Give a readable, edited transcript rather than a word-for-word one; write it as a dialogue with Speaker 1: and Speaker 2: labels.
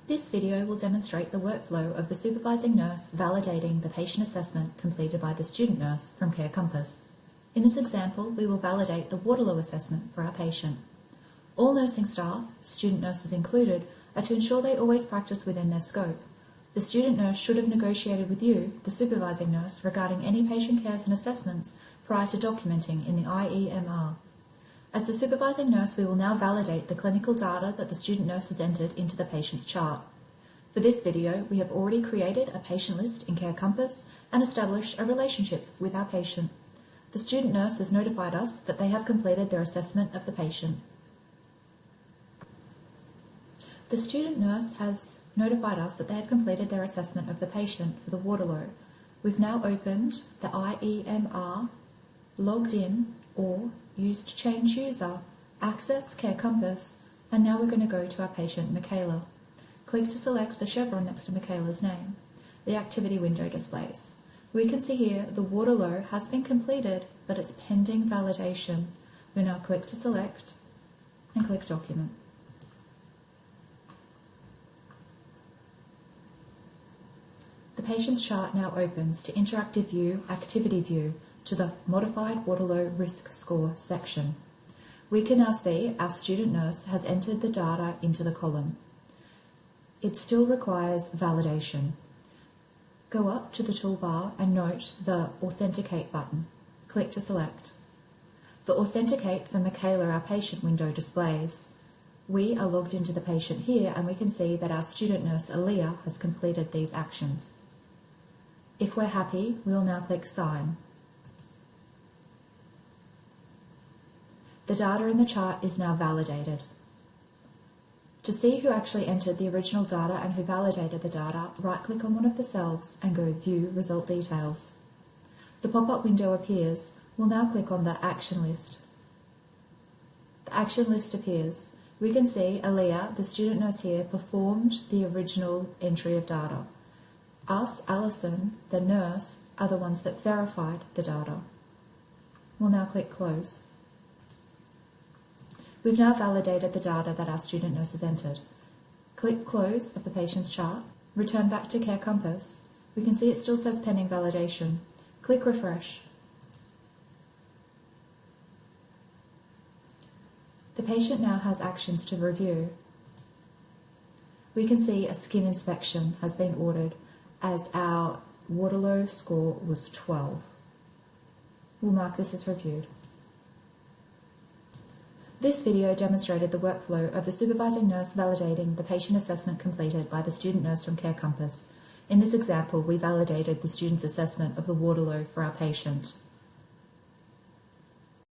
Speaker 1: This video will demonstrate the workflow of the supervising nurse validating the patient assessment completed by the student nurse from CareCompass. In this example, we will validate the Waterloo assessment for our patient. All nursing staff, student nurses included, are to ensure they always practice within their scope. The student nurse should have negotiated with you, the supervising nurse, regarding any patient cares and assessments prior to documenting in the IEMR. As the supervising nurse, we will now validate the clinical data that the student nurse has entered into the patient's chart. For this video, we have already created a patient list in CareCompass and established a relationship with our patient. The student nurse has notified us that they have completed their assessment of the patient. The student nurse has notified us that they have completed their assessment of the patient for the Waterloo. We've now opened the IEMR, logged in, or used change user, access CareCompass, and now we're going to go to our patient Michaela. Click to select the chevron next to Michaela's name. The activity window displays. We can see here the Waterloo has been completed, but it's pending validation. We now click to select and click document. The patient's chart now opens to Interactive View, Activity View, to the Modified Waterloo Risk Score section. We can now see our student nurse has entered the data into the column. It still requires validation. Go up to the toolbar and note the Authenticate button. Click to select. The Authenticate for Michaela, our patient window displays. We are logged into the patient here and we can see that our student nurse Aaliyah has completed these actions. If we're happy, we'll now click Sign. The data in the chart is now validated. To see who actually entered the original data and who validated the data, right-click on one of the cells and go View Result Details. The pop-up window appears. We'll now click on the Action List. The Action List appears. We can see Aaliyah, the student nurse here, performed the original entry of data. Us, Alison, the nurse, are the ones that verified the data. We'll now click Close. We've now validated the data that our student nurse has entered. Click Close of the patient's chart. Return back to CareCompass. We can see it still says pending validation. Click Refresh. The patient now has actions to review. We can see a skin inspection has been ordered as our Waterloo score was 12. We'll mark this as reviewed. This video demonstrated the workflow of the supervising nurse validating the patient assessment completed by the student nurse from CareCompass. In this example, we validated the student's assessment of the Waterloo for our patient.